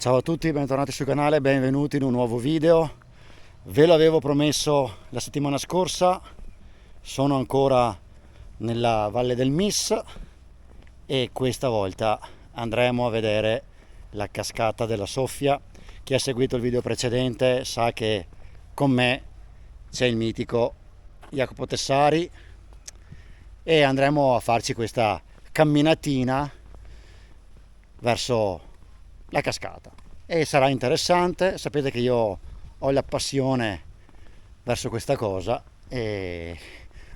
Ciao a tutti, bentornati sul canale, benvenuti in un nuovo video. Ve l'avevo promesso la settimana scorsa, sono ancora nella Valle del Mis e questa volta andremo a vedere la cascata della Soffia. Chi ha seguito il video precedente sa che con me c'è il mitico Jacopo Tessari e andremo a farci questa camminatina verso la cascata e sarà interessante. Sapete che io ho la passione verso questa cosa e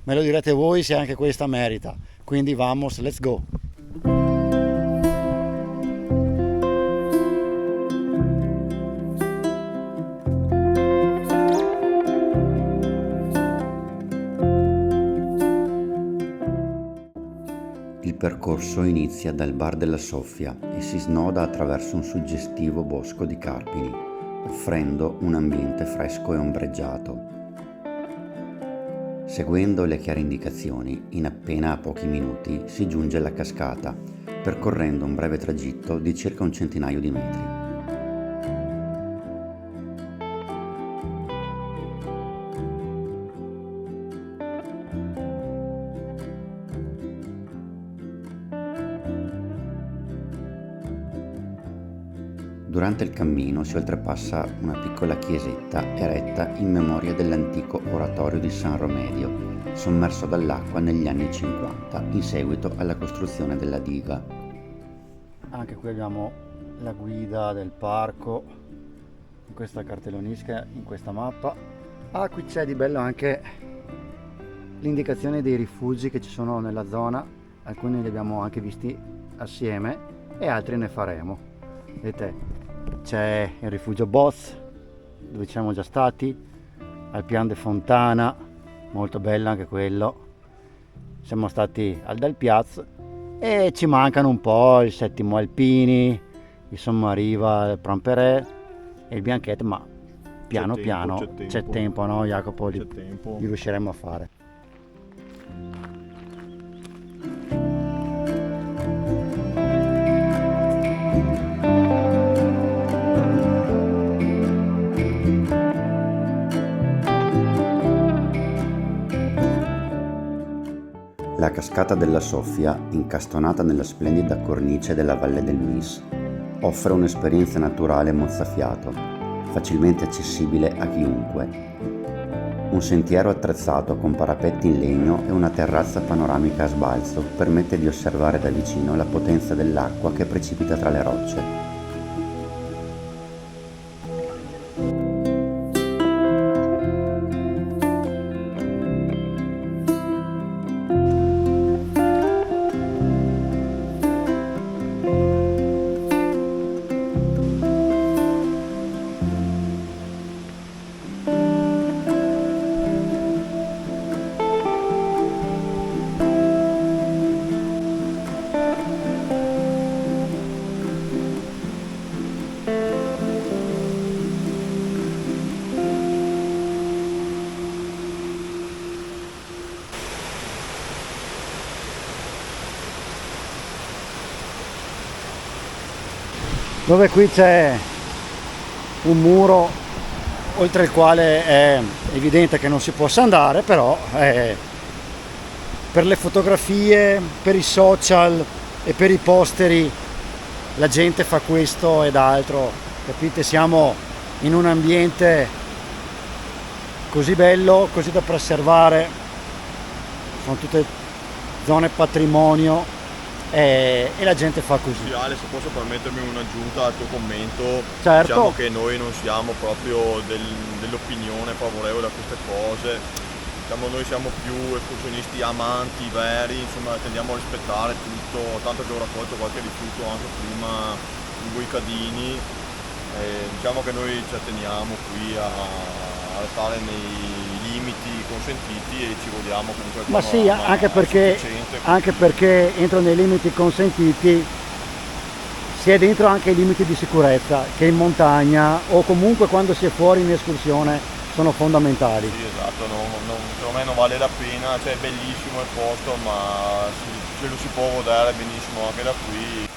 me lo direte voi se anche questa merita, quindi vamos, let's go. Il percorso inizia dal bar della Soffia e si snoda attraverso un suggestivo bosco di carpini, offrendo un ambiente fresco e ombreggiato. Seguendo le chiare indicazioni, in appena pochi minuti si giunge alla cascata, percorrendo un breve tragitto di circa un centinaio di metri. Durante il cammino si oltrepassa una piccola chiesetta eretta in memoria dell'antico oratorio di San Romedio, sommerso dall'acqua negli anni 50 in seguito alla costruzione della diga. Anche qui abbiamo la guida del parco in questa cartellonistica, in questa mappa. Qui c'è di bello anche l'indicazione dei rifugi che ci sono nella zona, alcuni li abbiamo anche visti assieme e altri ne faremo. Vedete, c'è il rifugio Boz dove ci siamo già stati, al Pian de Fontana, molto bello anche quello. Siamo stati al Del Piaz e ci mancano un po' il Settimo Alpini, il Sommariva, il Pramperet e il Bianchet, ma piano piano c'è tempo, no Jacopo? Li riusciremo a fare. La cascata della Soffia, incastonata nella splendida cornice della Valle del Mis, offre un'esperienza naturale mozzafiato, facilmente accessibile a chiunque. Un sentiero attrezzato con parapetti in legno e una terrazza panoramica a sbalzo permette di osservare da vicino la potenza dell'acqua che precipita tra le rocce. Dove qui c'è un muro oltre il quale è evidente che non si possa andare, però per le fotografie, per i social e per i posteri la gente fa questo ed altro, capite? Siamo in un ambiente così bello, così da preservare, sono tutte zone patrimonio e la gente fa così. Sì, Ale, se posso permettermi un'aggiunta al tuo commento, certo. Diciamo che noi non siamo proprio dell'opinione favorevole a queste cose, diciamo noi siamo più escursionisti amanti veri, insomma tendiamo a rispettare tutto, tanto che ho raccolto qualche rifiuto anche prima in quei cadini, diciamo che noi ci atteniamo qui a restare nei limiti consentiti e ci godiamo comunque. Ma sì, anche perché entro nei limiti consentiti si è dentro anche i limiti di sicurezza che in montagna o comunque quando si è fuori in escursione sono fondamentali. Sì, esatto, secondo me non vale la pena, cioè è bellissimo il posto, ma ce lo si può godere benissimo anche da qui.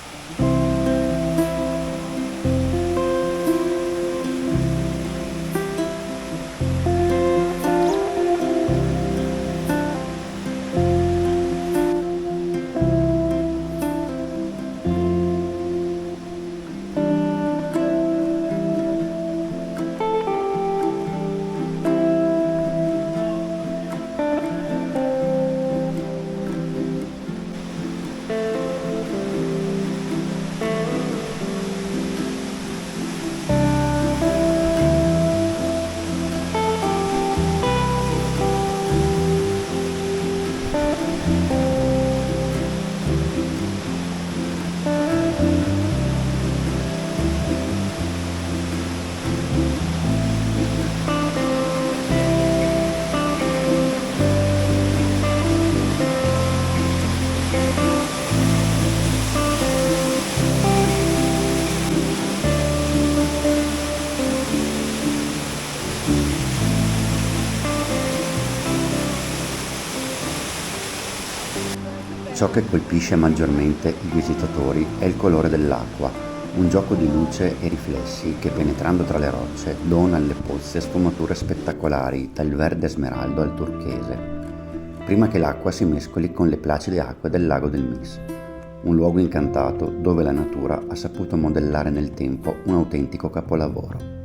Ciò che colpisce maggiormente i visitatori è il colore dell'acqua, un gioco di luce e riflessi che penetrando tra le rocce dona alle pozze sfumature spettacolari dal verde smeraldo al turchese, prima che l'acqua si mescoli con le placide acque del lago del Mis. Un luogo incantato dove la natura ha saputo modellare nel tempo un autentico capolavoro.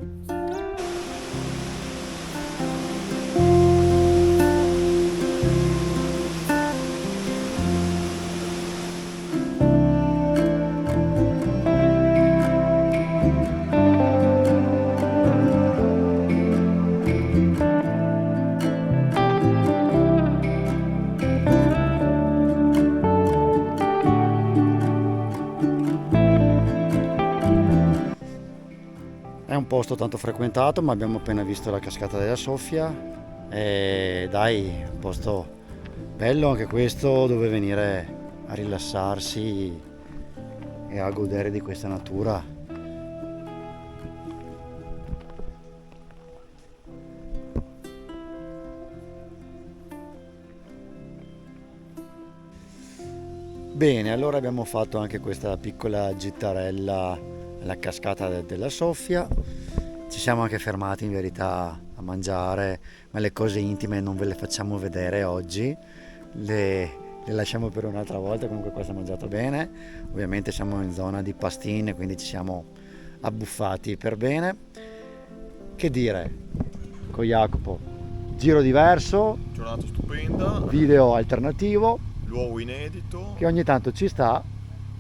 È un posto tanto frequentato, ma abbiamo appena visto la cascata della Soffia e dai, un posto bello anche questo dove venire a rilassarsi e a godere di questa natura. Bene, allora abbiamo fatto anche questa piccola gittarella alla cascata della Soffia. Ci siamo anche fermati in verità a mangiare, ma le cose intime non ve le facciamo vedere oggi, le lasciamo per un'altra volta. Comunque qua si è mangiato bene, ovviamente siamo in zona di pastine, quindi ci siamo abbuffati per bene. Che dire, con Jacopo, giro diverso, Giornata stupenda, video alternativo, luogo inedito, che ogni tanto ci sta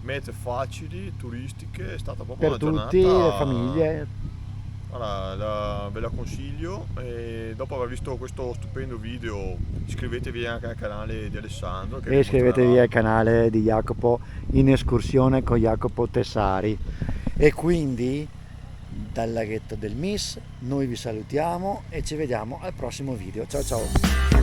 mete facili, turistiche, è stata proprio per una tutti, giornata. le famiglie. Allora, ve la consiglio e dopo aver visto questo stupendo video iscrivetevi anche al canale di Alessandro E iscrivetevi al canale di Jacopo in escursione con Jacopo Tessari. E quindi dal laghetto del Mis noi vi salutiamo e ci vediamo al prossimo video. Ciao ciao!